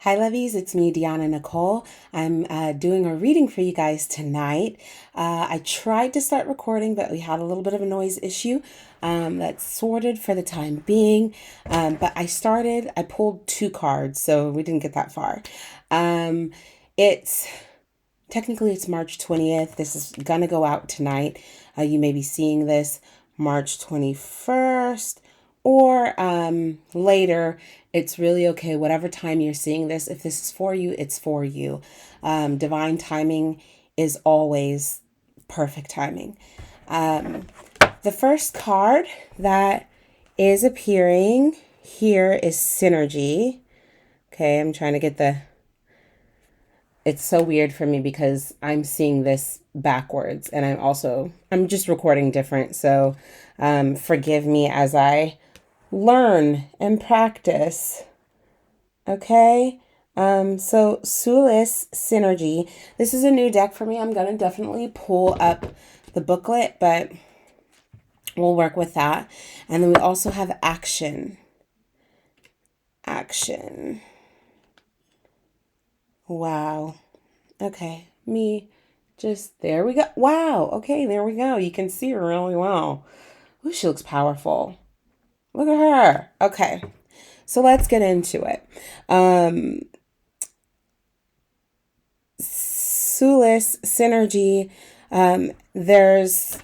Hi, lovies. It's me, Deanna Nicole. I'm doing a reading for you guys tonight. I tried to start recording, but we had a little bit of a noise issue that's sorted for the time being. But I pulled two cards, so we didn't get that far. It's technically it's March 20th. This is gonna go out tonight. You may be seeing this March 21st or later. It's really okay. Whatever time you're seeing this, if this is for you, it's for you. Divine timing is always perfect timing. The first card that is appearing here is synergy. Okay, I'm trying to get it's so weird for me because I'm seeing this backwards and I'm just recording different. So forgive me as I learn and practice. Okay. So Sulis Synergy. This is a new deck for me. I'm going to definitely pull up the booklet, but we'll work with that. And then we also have Action. Action. Wow. Okay. There we go. Wow. Okay, there we go. You can see her really well. Ooh, she looks powerful. Look at her. Okay. So let's get into it. Sulis Synergy. There's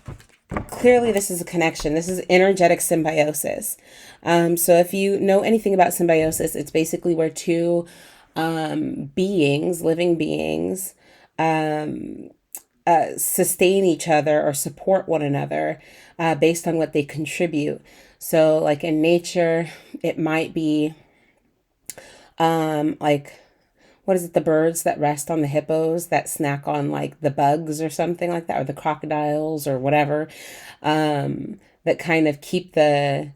clearly this is a connection. This is energetic symbiosis. So if you know anything about symbiosis, it's basically where two living beings, sustain each other or support one another based on what they contribute. So, like in nature, it might be like, what is it, the birds that rest on the hippos that snack on like the bugs or something like that, or the crocodiles or whatever, that kind of keep that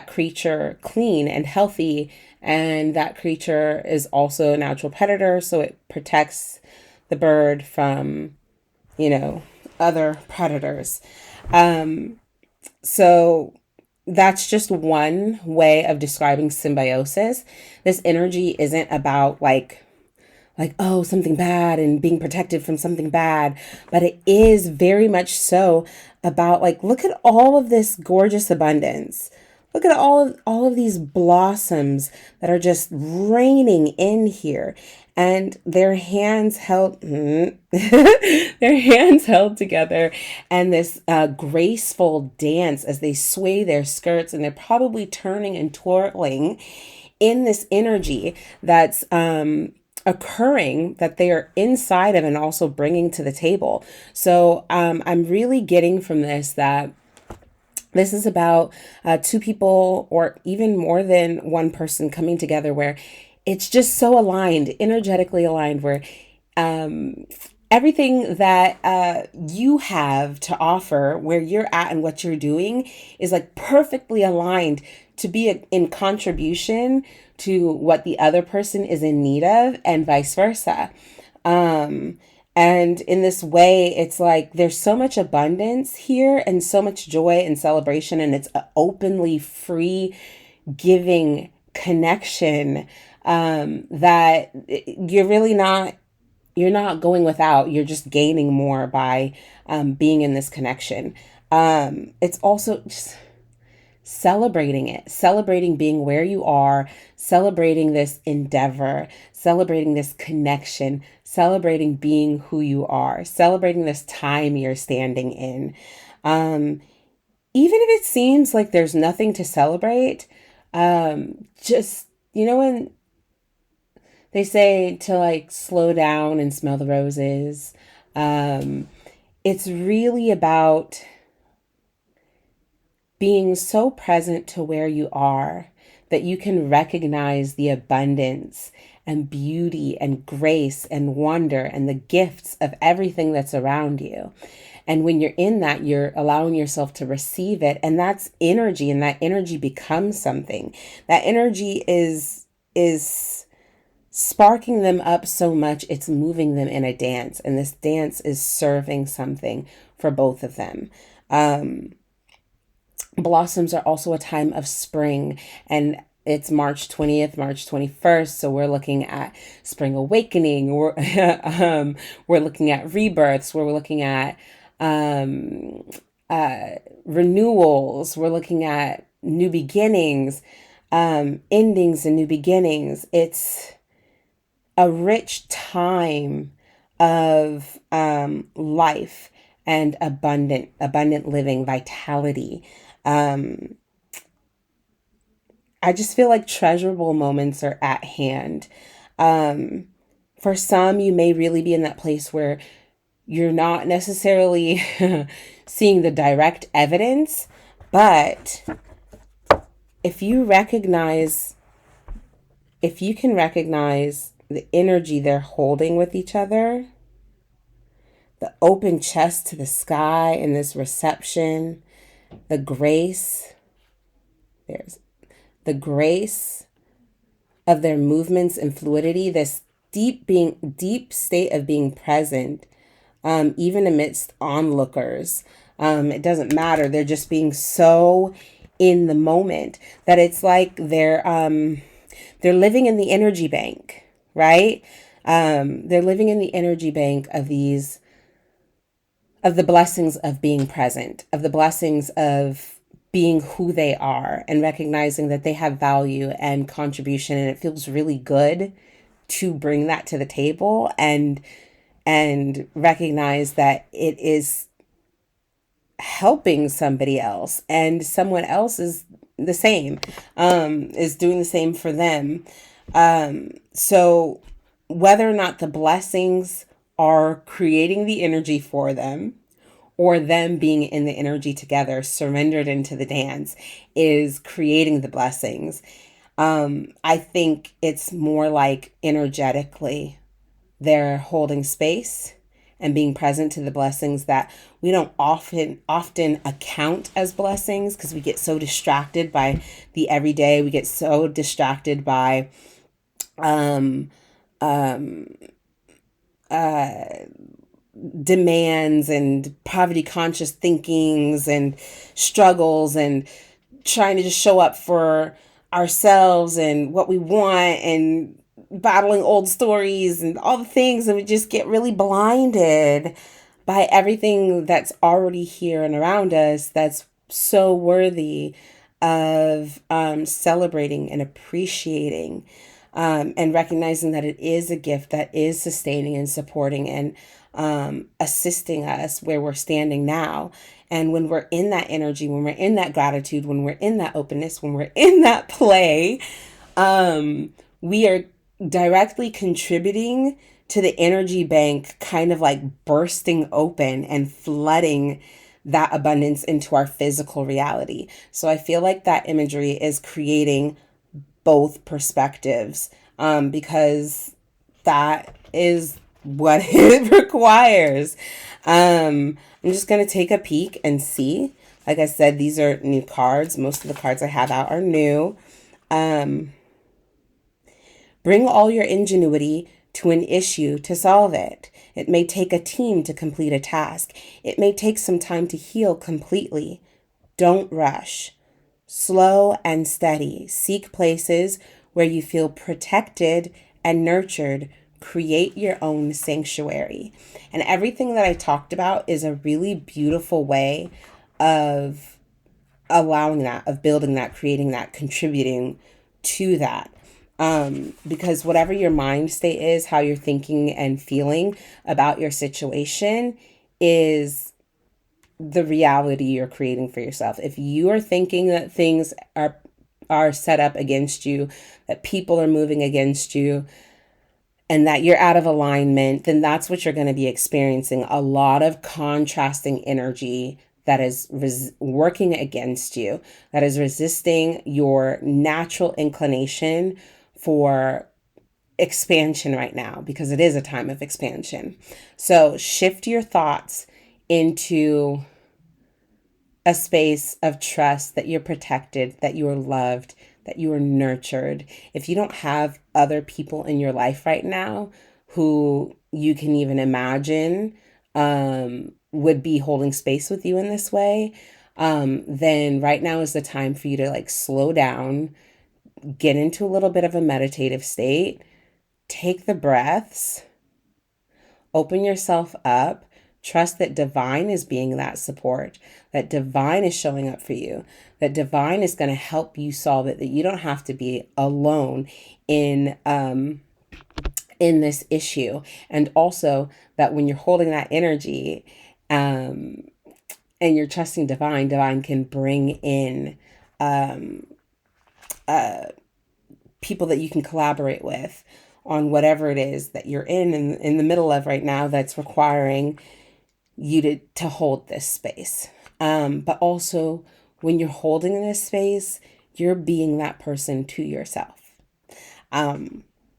creature clean and healthy. And that creature is also a natural predator, so it protects the bird from, other predators. So that's just one way of describing symbiosis. This energy isn't about like, something bad and being protected from something bad, but it is very much so about like, look at all of this gorgeous abundance. Look at all of these blossoms that are just raining in here, and their hands held their hands held together, and this graceful dance as they sway their skirts, and they're probably turning and twirling in this energy that's occurring, that they are inside of and also bringing to the table. So I'm really getting from this that this is about two people or even more than one person coming together where it's just so aligned, energetically aligned, where everything that you have to offer, where you're at and what you're doing, is like perfectly aligned to be in contribution to what the other person is in need of, and vice versa. And in this way, it's like there's so much abundance here and so much joy and celebration, and it's an openly free giving connection, that you're not going without, you're just gaining more by being in this connection. It's also just celebrating being where you are, celebrating this endeavor, celebrating this connection, celebrating being who you are, celebrating this time you're standing in. Even if it seems like there's nothing to celebrate, just, when they say to like slow down and smell the roses, it's really about being so present to where you are that you can recognize the abundance and beauty and grace and wonder and the gifts of everything that's around you. And when you're in that, you're allowing yourself to receive it. And that's energy, and that energy becomes something. That energy is sparking them up so much, it's moving them in a dance. And this dance is serving something for both of them. Blossoms are also a time of spring, and It's March 20th, March 21st. So we're looking at spring awakening. We're looking at rebirths. We're looking at um, renewals. We're looking at new beginnings, endings and new beginnings. It's a rich time of life and abundant living, vitality. Um, I just feel like treasurable moments are at hand. Um, for some, you may really be in that place where you're not necessarily seeing the direct evidence, but if you recognize, if you can recognize the energy they're holding with each other, the open chest to the sky in this reception, the grace, there's the grace of their movements and fluidity, this deep state of being present, even amidst onlookers. It doesn't matter. They're just being so in the moment that it's like they're living in the energy bank, right? They're living in the energy bank of these, of the blessings of being present, of the blessings of being who they are and recognizing that they have value and contribution. And it feels really good to bring that to the table and recognize that it is helping somebody else and someone else is the same, is doing the same for them. So whether or not the blessings are creating the energy for them or them being in the energy together, surrendered into the dance, is creating the blessings. I think it's more like energetically they're holding space and being present to the blessings that we don't often account as blessings because we get so distracted by the everyday. We get so distracted by um, um, demands and poverty conscious thinkings and struggles and trying to just show up for ourselves and what we want and battling old stories and all the things, and we just get really blinded by everything that's already here and around us that's so worthy of celebrating and appreciating, and recognizing that it is a gift that is sustaining and supporting and assisting us where we're standing now. And when we're in that energy, when we're in that gratitude, when we're in that openness, when we're in that play, we are directly contributing to the energy bank kind of like bursting open and flooding that abundance into our physical reality. So I feel like that imagery is creating both perspectives, because that is what it requires. I'm just going to take a peek and see. Like I said, these are new cards. Most of the cards I have out are new. Um, Bring all your ingenuity to an issue to solve it. It may take a team to complete a task. It may take some time to heal completely. Don't rush. Slow and steady. Seek places where you feel protected and nurtured. Create your own sanctuary. And everything that I talked about is a really beautiful way of allowing that, of building that, creating that, contributing to that. Because whatever your mind state is, how you're thinking and feeling about your situation is the reality you're creating for yourself. If you are thinking that things are set up against you, that people are moving against you, and that you're out of alignment, then that's what you're going to be experiencing. A lot of contrasting energy that is working against you, that is resisting your natural inclination for expansion right now, because it is a time of expansion. So shift your thoughts into a space of trust that you're protected, that you are loved, that you are nurtured. If you don't have other people in your life right now who you can even imagine would be holding space with you in this way, then right now is the time for you to like slow down, get into a little bit of a meditative state, take the breaths, open yourself up, trust that divine is being that support, that divine is showing up for you, that divine is going to help you solve it, that you don't have to be alone in this issue. And also that when you're holding that energy, and you're trusting divine, divine can bring in people that you can collaborate with on whatever it is that you're in the middle of right now that's requiring you to hold this space. But also when you're holding this space, you're being that person to yourself.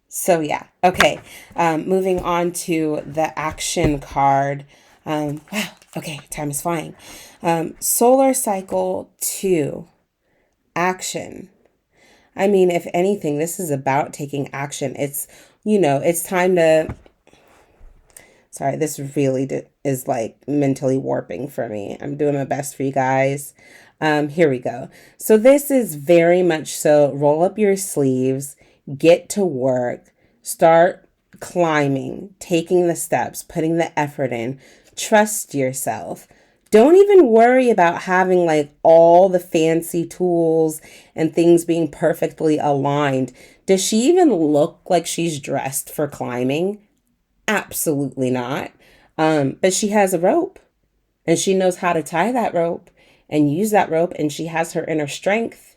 So yeah. Okay. Moving on to the action card. Wow. Okay. Time is flying. Solar cycle 2, action. I mean, if anything, this is about taking action. It's, it's time to, sorry, this really is like mentally warping for me. I'm doing my best for you guys. Here we go. So this is very much so roll up your sleeves, get to work, start climbing, taking the steps, putting the effort in, trust yourself. Don't even worry about having like all the fancy tools and things being perfectly aligned. Does she even look like she's dressed for climbing? Absolutely not. But she has a rope and she knows how to tie that rope and use that rope, and she has her inner strength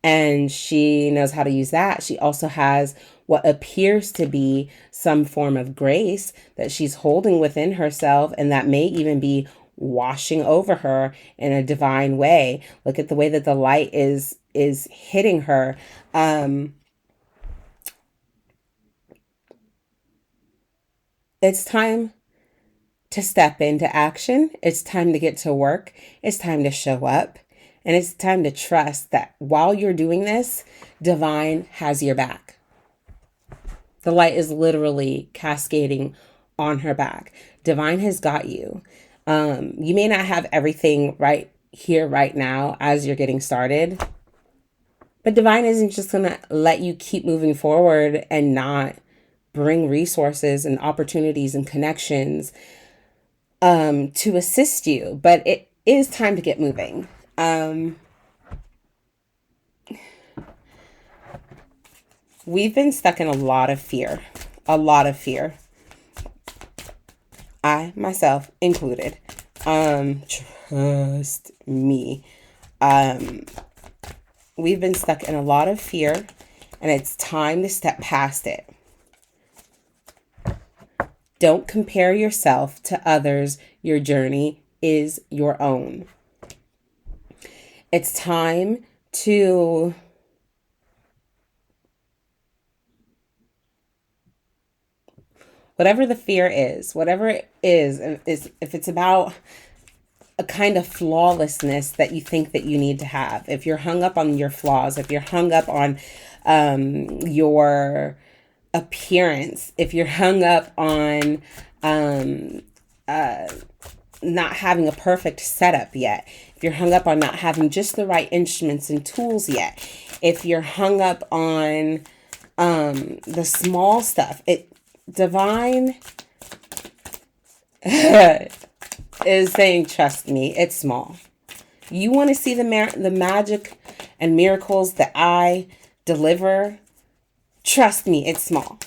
and she knows how to use that. She also has what appears to be some form of grace that she's holding within herself, and that may even be washing over her in a divine way. Look at the way that the light is hitting her. It's time to step into action. It's time to get to work. It's time to show up. And it's time to trust that while you're doing this, divine has your back. The light is literally cascading on her back. Divine has got you. You may not have everything right here, right now, as you're getting started. But divine isn't just going to let you keep moving forward and not bring resources and opportunities and connections to assist you. But it is time to get moving. We've been stuck in a lot of fear. I, myself included. Trust me. We've been stuck in a lot of fear, and it's time to step past it. Don't compare yourself to others. Your journey is your own. It's time to whatever the fear is, whatever it is if it's about a kind of flawlessness that you think that you need to have, if you're hung up on your flaws, if you're hung up on your appearance, if you're hung up on not having a perfect setup yet, if you're hung up on not having just the right instruments and tools yet, if you're hung up on the small stuff, divine is saying, trust me, it's small. You want to see the magic and miracles that I deliver? Trust me, it's small.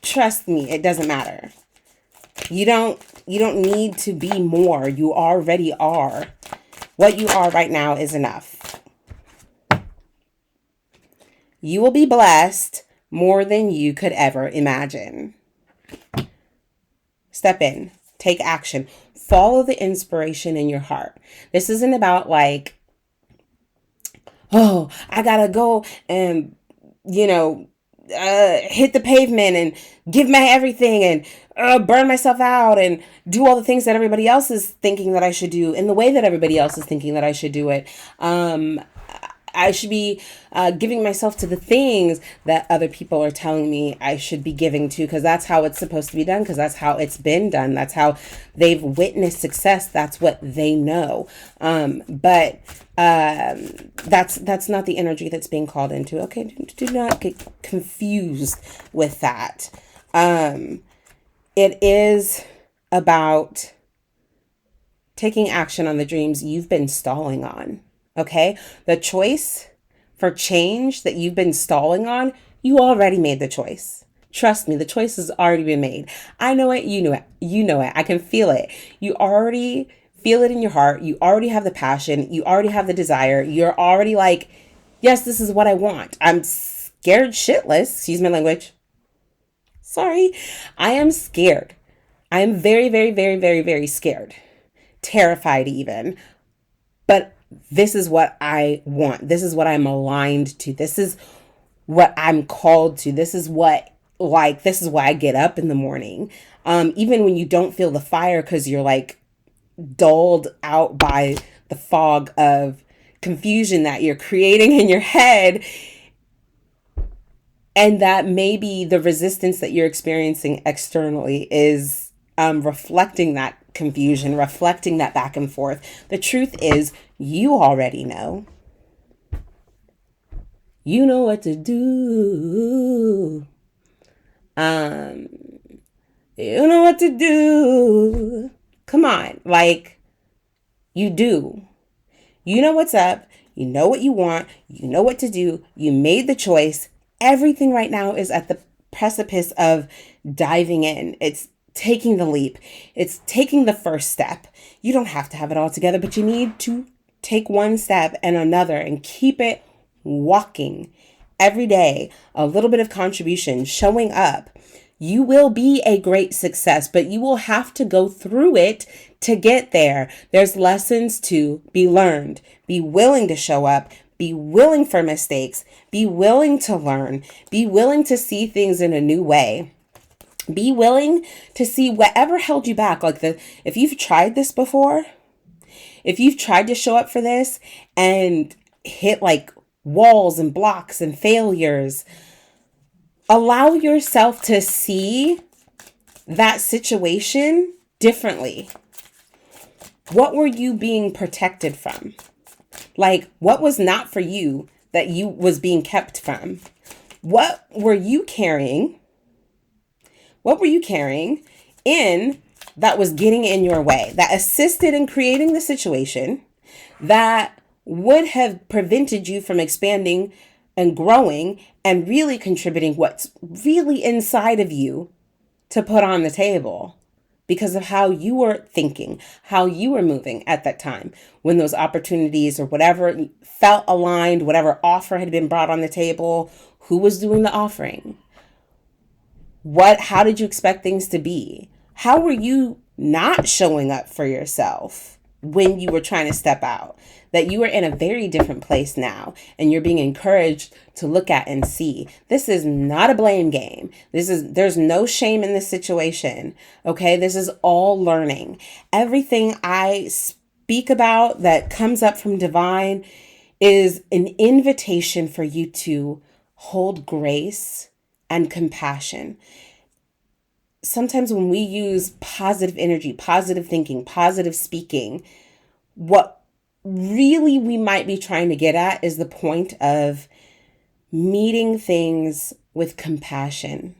Trust me, it doesn't matter. You don't need to be more. You already are. What you are right now is enough. You will be blessed more than you could ever imagine. Step in, take action, follow the inspiration in your heart. This isn't about like, oh, I gotta go and, hit the pavement and give my everything and burn myself out and do all the things that everybody else is thinking that I should do in the way that everybody else is thinking that I should do it. I should be giving myself to the things that other people are telling me I should be giving to, because that's how it's supposed to be done, because that's how it's been done. That's how they've witnessed success. That's what they know. But that's not the energy that's being called into. Okay, do not get confused with that. It is about taking action on the dreams you've been stalling on. Okay? The choice for change that you've been stalling on, you already made the choice. Trust me, the choice has already been made. I know it, you know it, you know it. I can feel it. You already feel it in your heart. You already have the passion. You already have the desire. You're already like, yes, this is what I want. I'm scared shitless. Excuse my language. Sorry. I am scared. I am very, very, very, very, very scared. Terrified even. But this is what I want. This is what I'm aligned to. This is what I'm called to. This is why I get up in the morning. Even when you don't feel the fire because you're like dulled out by the fog of confusion that you're creating in your head. And that maybe the resistance that you're experiencing externally is reflecting that confusion, reflecting that back and forth. The truth is, you already know. You know what to do. You know what to do. Come on, like, you do. You know what's up. You know what you want. You know what to do. You made the choice. Everything right now is at the precipice of diving in. It's taking the leap. It's taking the first step. You don't have to have it all together, but you need to take one step and another and keep it walking every day. A little bit of contribution, showing up. You will be a great success, but you will have to go through it to get there. There's lessons to be learned. Be willing to show up. Be willing for mistakes. Be willing to learn. Be willing to see things in a new way. Be willing to see whatever held you back. If you've tried this before, if you've tried to show up for this and hit like walls and blocks and failures, allow yourself to see that situation differently. What were you being protected from? Like, what was not for you that you was being kept from? What were you carrying? What were you carrying in that was getting in your way, that assisted in creating the situation that would have prevented you from expanding and growing and really contributing what's really inside of you to put on the table because of how you were thinking, how you were moving at that time when those opportunities or whatever felt aligned, whatever offer had been brought on the table, who was doing the offering? How did you expect things to be? How were you not showing up for yourself when you were trying to step out? That you are in a very different place now and you're being encouraged to look at and see. This is not a blame game. There's no shame in this situation. Okay. This is all learning. Everything I speak about that comes up from divine is an invitation for you to hold grace and compassion. Sometimes when we use positive energy, positive thinking, positive speaking, what really we might be trying to get at is the point of meeting things with compassion,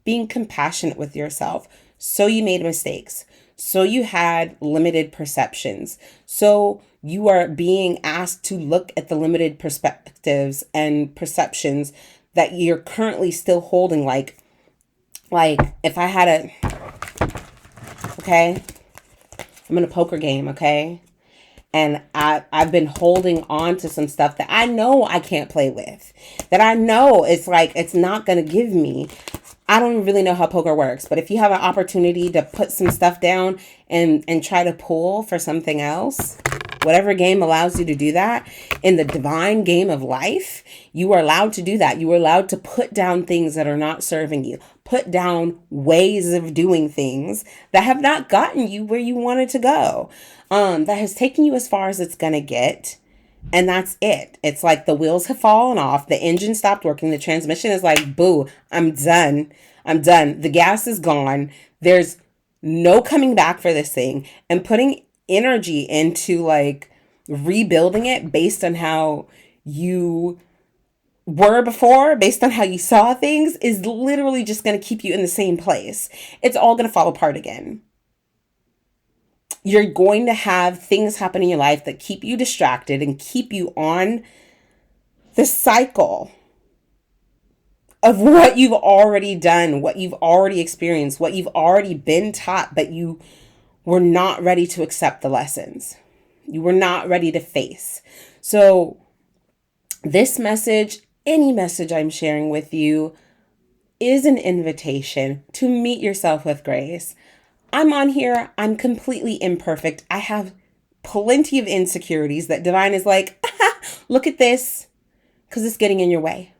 being compassionate with yourself. So you made mistakes. So you had limited perceptions. So you are being asked to look at the limited perspectives and perceptions that you're currently still holding. Like if I had okay, I'm in a poker game, okay? And I've been holding on to some stuff that I know I can't play with, that I know it's not going to give me. I don't really know how poker works, but if you have an opportunity to put some stuff down and try to pull for something else, whatever game allows you to do that, in the divine game of life, you are allowed to do that. You are allowed to put down things that are not serving you, put down ways of doing things that have not gotten you where you wanted to go, that has taken you as far as it's going to get. And that's it. It's like the wheels have fallen off, the engine stopped working, the transmission is like, boo, I'm done. I'm done. The gas is gone. There's no coming back for this thing. And putting energy into like rebuilding it based on how you were before, based on how you saw things, is literally just going to keep you in the same place. It's all going to fall apart again. You're going to have things happen in your life that keep you distracted and keep you on the cycle of what you've already done, what you've already experienced, what you've already been taught, but you were not ready to accept the lessons. You were not ready to face. So this message, any message I'm sharing with you, is an invitation to meet yourself with grace. I'm on here. I'm completely imperfect. I have plenty of insecurities that Divine is like, look at this because it's getting in your way.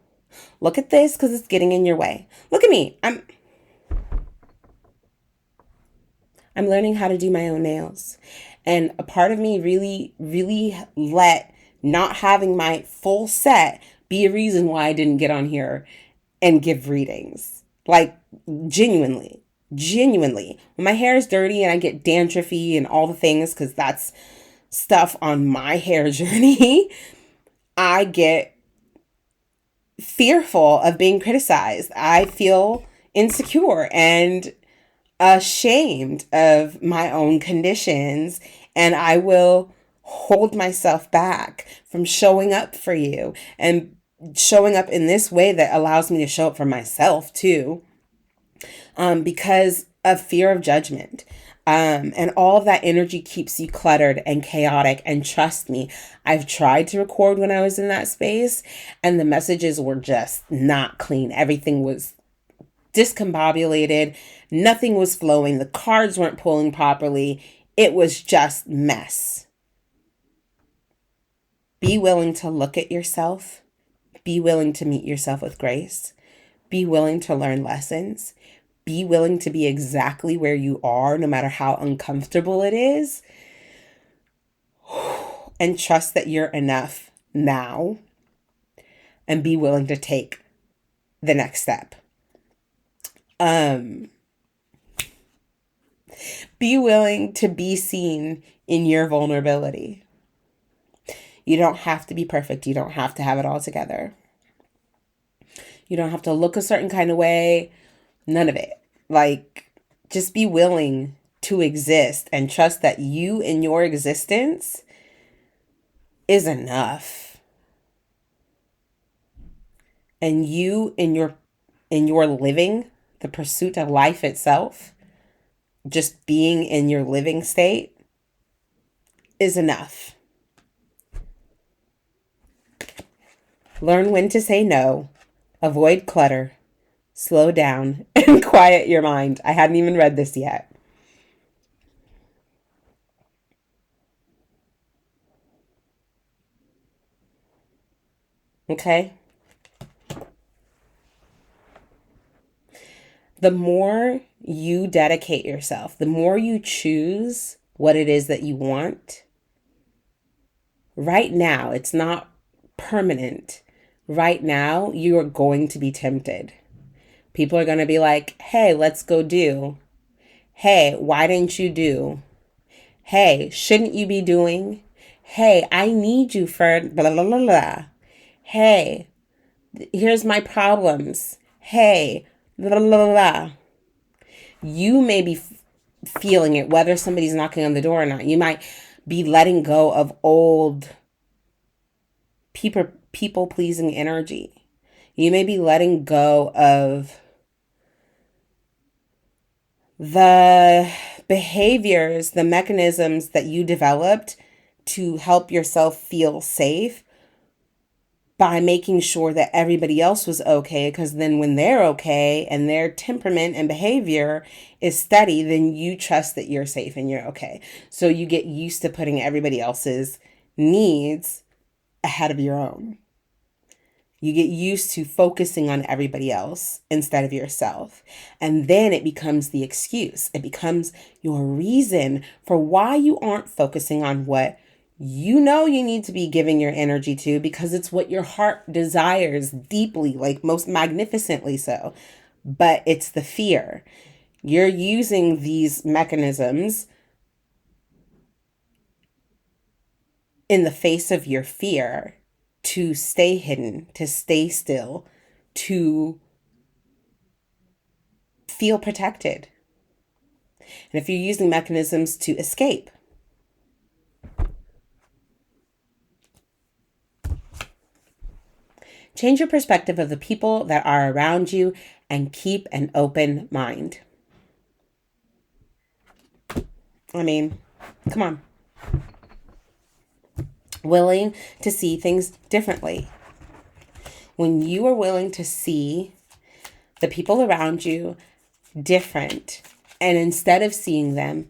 Look at this because it's getting in your way. Look at me. I'm learning how to do my own nails. And a part of me really, really let not having my full set be a reason why I didn't get on here and give readings. Like, genuinely. When my hair is dirty and I get dandruffy and all the things, because that's stuff on my hair journey, I get fearful of being criticized. I feel insecure and ashamed of my own conditions, and I will hold myself back from showing up for you and showing up in this way that allows me to show up for myself too, because of fear of judgment. And all of that energy keeps you cluttered and chaotic. And trust me, I've tried to record when I was in that space and the messages were just not clean. Everything was discombobulated. Nothing was flowing. The cards weren't pulling properly. It was just mess. Be willing to look at yourself. Be willing to meet yourself with grace. Be willing to learn lessons. Be willing to be exactly where you are, no matter how uncomfortable it is. And trust that you're enough now. And be willing to take the next step. Be willing to be seen in your vulnerability. You don't have to be perfect. You don't have to have it all together. You don't have to look a certain kind of way. None of it. Like, just be willing to exist and trust that you in your existence is enough. And you in your living, the pursuit of life itself, just being in your living state is enough. Learn when to say no, avoid clutter, slow down, and quiet your mind. I hadn't even read this yet. Okay? The more you dedicate yourself, the more you choose what it is that you want, right now, it's not permanent. Right now, you are going to be tempted. People are going to be like, hey, let's go do. Hey, why didn't you do? Hey, shouldn't you be doing? Hey, I need you for blah, blah, blah, blah. Hey, here's my problems. Hey, blah, blah, blah, blah. You may be feeling it, whether somebody's knocking on the door or not. You might be letting go of old people-pleasing energy. You may be letting go of the behaviors, the mechanisms that you developed to help yourself feel safe by making sure that everybody else was okay. Because then when they're okay and their temperament and behavior is steady, then you trust that you're safe and you're okay. So you get used to putting everybody else's needs ahead of your own. You get used to focusing on everybody else instead of yourself. And then it becomes the excuse. It becomes your reason for why you aren't focusing on what you know you need to be giving your energy to because it's what your heart desires deeply, like most magnificently so. But it's the fear. You're using these mechanisms in the face of your fear to stay hidden, to stay still, to feel protected. And if you're using mechanisms to escape, change your perspective of the people that are around you and keep an open mind. I mean, come on. Willing to see things differently. When you are willing to see the people around you different, and instead of seeing them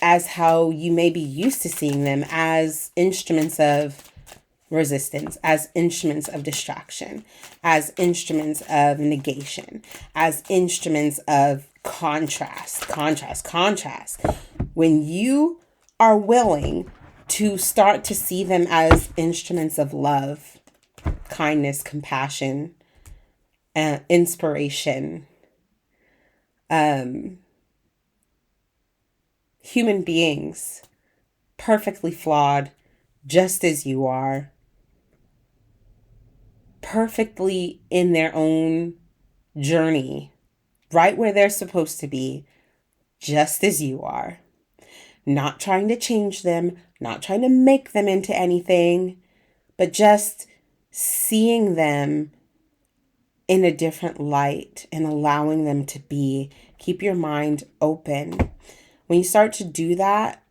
as how you may be used to seeing them, as instruments of resistance, as instruments of distraction, as instruments of negation, as instruments of contrast. When you are willing to start to see them as instruments of love, kindness, compassion, inspiration, human beings, perfectly flawed, just as you are, perfectly in their own journey, right where they're supposed to be, just as you are. Not trying to change them, not trying to make them into anything, but just seeing them in a different light and allowing them to be. Keep your mind open. When you start to do that,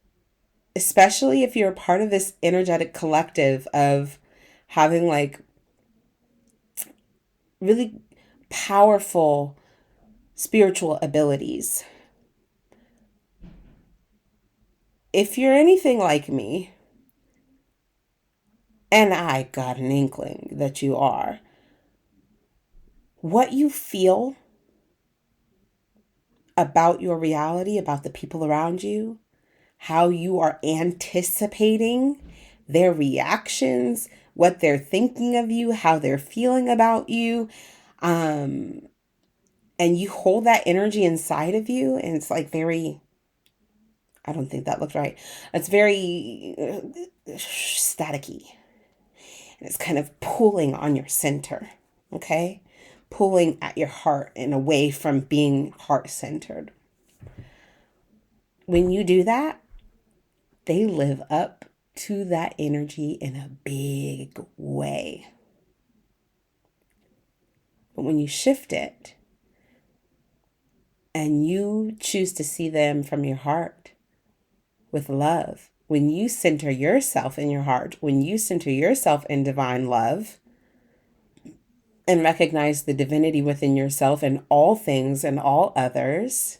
especially if you're a part of this energetic collective of having like really powerful spiritual abilities. If you're anything like me, and I got an inkling that you are, what you feel about your reality, about the people around you, how you are anticipating their reactions, what they're thinking of you, how they're feeling about you, and you hold that energy inside of you, and it's like very, I don't think that looked right. It's very staticky. And it's kind of pulling on your center, okay? Pulling at your heart and away from being heart centered. When you do that, they live up to that energy in a big way. But when you shift it and you choose to see them from your heart with love, when you center yourself in your heart, when you center yourself in divine love, and recognize the divinity within yourself and all things and all others,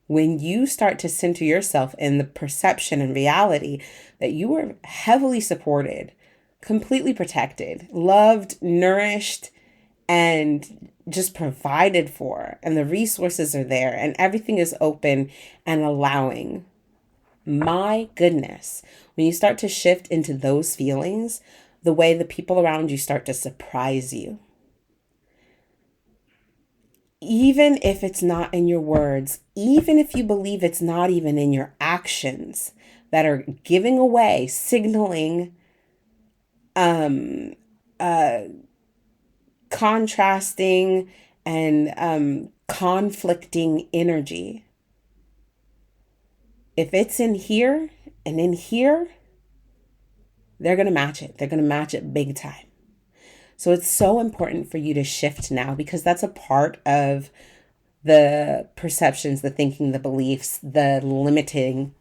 when you start to center yourself in the perception and reality that you are heavily supported, completely protected, loved, nourished, and just provided for, and the resources are there, and everything is open and allowing. My goodness, when you start to shift into those feelings, the way the people around you start to surprise you. Even if it's not in your words, even if you believe it's not even in your actions that are giving away, signaling, contrasting, and conflicting energy. If it's in here and in here, they're going to match it. They're going to match it big time. So it's so important for you to shift now because that's a part of the perceptions, the thinking, the beliefs, the limiting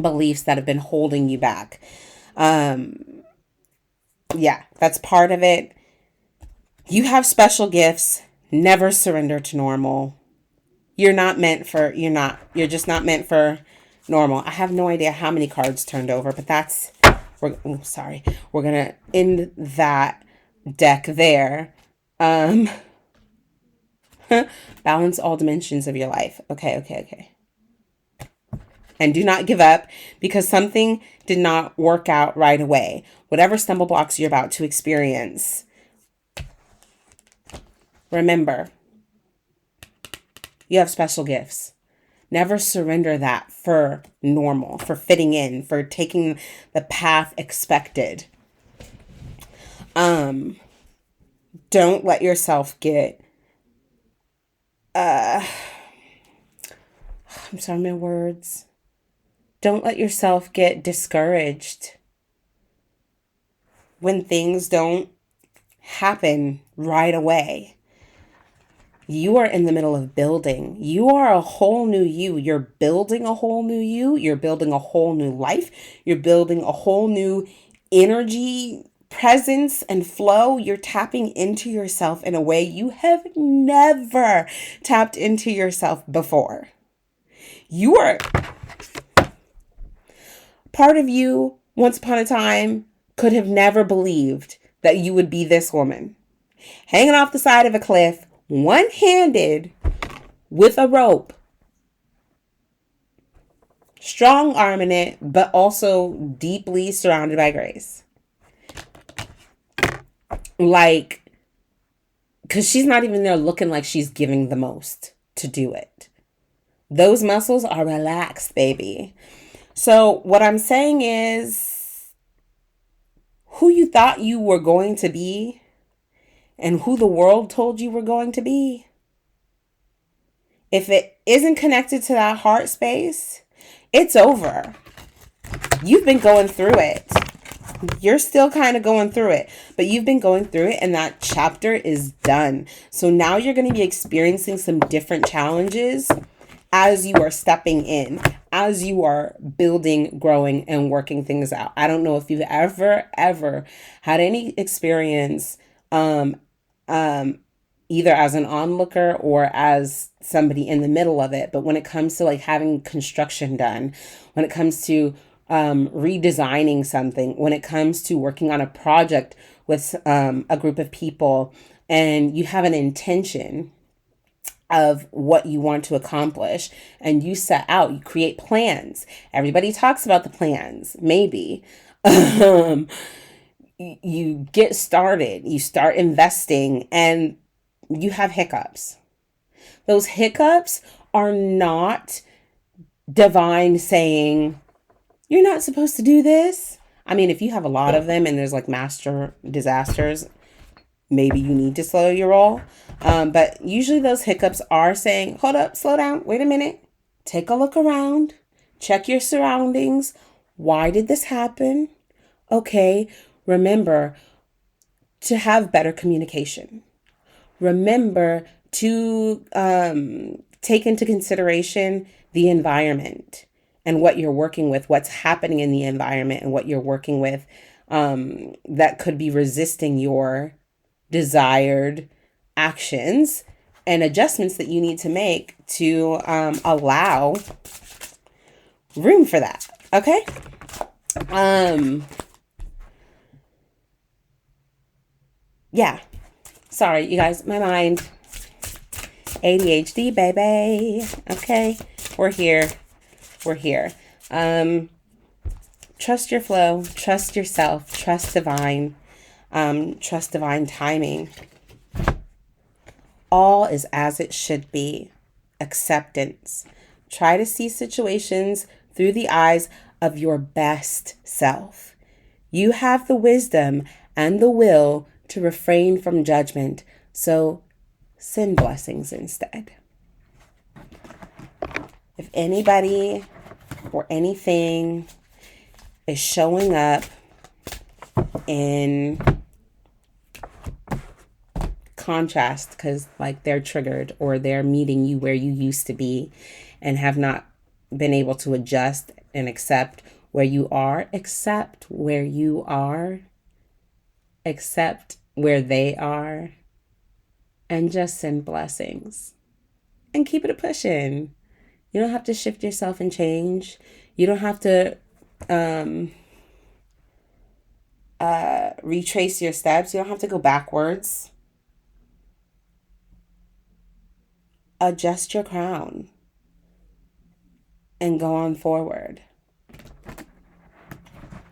beliefs that have been holding you back. Yeah, that's part of it. You have special gifts. Never surrender to normal. You're just not meant for normal. I have no idea how many cards turned over, but sorry. We're going to end that deck there. Balance all dimensions of your life. Okay. And do not give up because something did not work out right away. Whatever stumble blocks you're about to experience, remember, you have special gifts. Never surrender that for normal, for fitting in, for taking the path expected. Don't let yourself get I'm sorry, my words. Don't let yourself get discouraged when things don't happen right away. You are in the middle of building. You are a whole new you. You're building a whole new you. You're building a whole new life. You're building a whole new energy, presence, and flow. You're tapping into yourself in a way you have never tapped into yourself before. You are part of you, once upon a time, could have never believed that you would be this woman. Hanging off the side of a cliff, one-handed, with a rope. Strong arm in it, but also deeply surrounded by grace. Like, because she's not even there looking like she's giving the most to do it. Those muscles are relaxed, baby. So what I'm saying is, who you thought you were going to be and who the world told you were going to be, if it isn't connected to that heart space, it's over. You've been going through it. You're still kind of going through it, but you've been going through it and that chapter is done. So now you're going to be experiencing some different challenges as you are stepping in, as you are building, growing, and working things out. I don't know if you've ever had any experience either as an onlooker or as somebody in the middle of it. But when it comes to like having construction done, when it comes to redesigning something, when it comes to working on a project with a group of people, and you have an intention of what you want to accomplish and you set out, you create plans. Everybody talks about the plans, maybe. You get started, you start investing, and you have hiccups. Those hiccups are not divine saying, you're not supposed to do this. I mean, if you have a lot of them and there's like master disasters, maybe you need to slow your roll. But usually those hiccups are saying, hold up, slow down, wait a minute, take a look around, check your surroundings. Why did this happen? Okay, remember to have better communication. Remember to take into consideration the environment and what you're working with, what's happening in the environment and what you're working with that could be resisting your desired actions and adjustments that you need to make to allow room for that. Okay? Yeah. Sorry, you guys, my mind. ADHD, baby. Okay? We're here. We're here. Trust your flow. Trust yourself. Trust divine. Trust divine timing. All is as it should be. Acceptance. Try to see situations through the eyes of your best self. You have the wisdom and the will to refrain from judgment, so send blessings instead. If anybody or anything is showing up in contrast because like they're triggered or they're meeting you where you used to be and have not been able to adjust and accept where you are, accept where you are, accept where they are, and just send blessings and keep it a pushing. You don't have to shift yourself and change. You don't have to retrace your steps. You don't have to go backwards. Adjust your crown. and go on forward.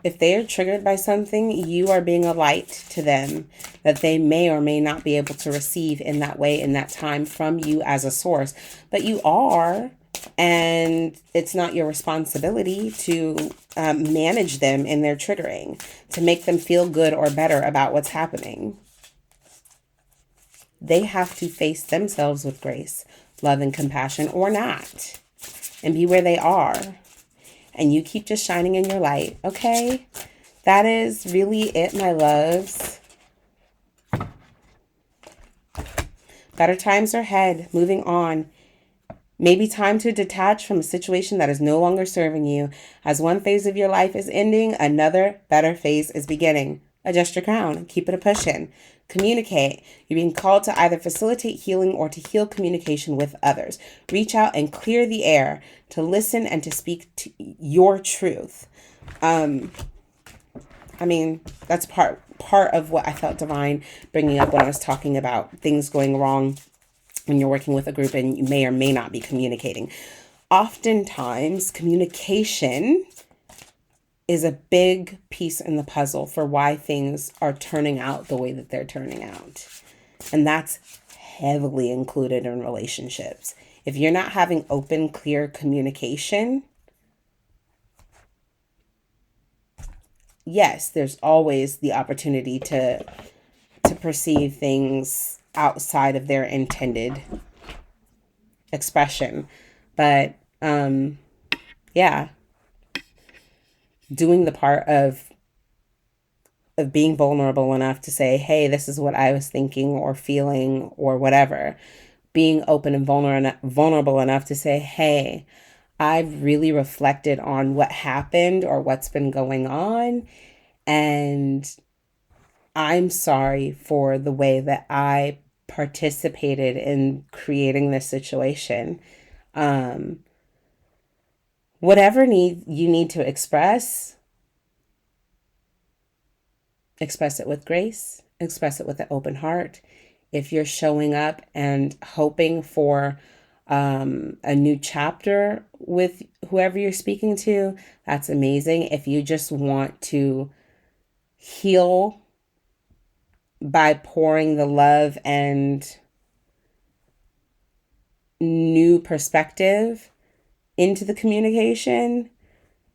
If they are triggered by something, you are being a light to them that they may or may not be able to receive in that way, in that time, from you as a source. But you are, and it's not your responsibility to manage them in their triggering, to make them feel good or better about what's happening. They have to face themselves with grace, love, and compassion, or not, and be where they are. And you keep just shining in your light, okay? That is really it, my loves. Better times are ahead. Moving on. Maybe time to detach from a situation that is no longer serving you. As one phase of your life is ending, another better phase is beginning. Adjust your crown. Keep it a pushing. Communicate. You're being called to either facilitate healing or to heal communication with others. Reach out and clear the air to listen and to speak to your truth. That's part of what I felt divine bringing up when I was talking about things going wrong when you're working with a group and you may or may not be communicating. Oftentimes, communication is a big piece in the puzzle for why things are turning out the way that they're turning out. And that's heavily included in relationships. If you're not having open, clear communication, yes, there's always the opportunity to perceive things outside of their intended expression. But yeah, doing the part of being vulnerable enough to say, hey, this is what I was thinking or feeling or whatever. Being open and vulnerable enough to say, hey, I've really reflected on what happened or what's been going on, and I'm sorry for the way that I participated in creating this situation. Whatever you need to express it with grace, express it with an open heart. If you're showing up and hoping for a new chapter with whoever you're speaking to, that's amazing. If you just want to heal by pouring the love and new perspective into the communication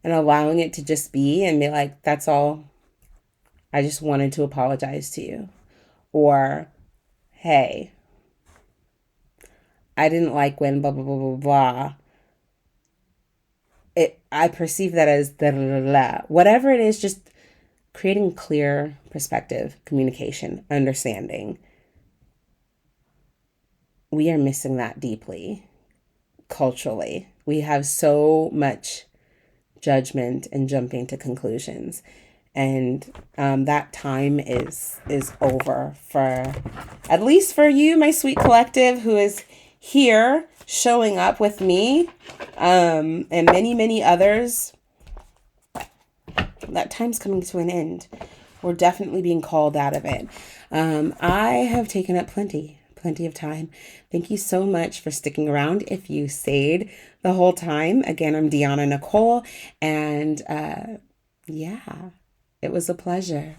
and allowing it to just be and be like, that's all. I just wanted to apologize to you. Or, hey, I didn't like when blah, blah, blah, blah, blah. I perceive that as da, da, da, da. Whatever it is, just creating clear perspective, communication, understanding. We are missing that deeply culturally. We have so much judgment and jumping to conclusions. And that time is over, for at least for you, my sweet collective, who is here showing up with me, and many, many others. That time's coming to an end. We're definitely being called out of it. I have taken up plenty of time. Thank you so much for sticking around if you stayed the whole time. Again, I'm Deanna Nicole, and yeah, it was a pleasure.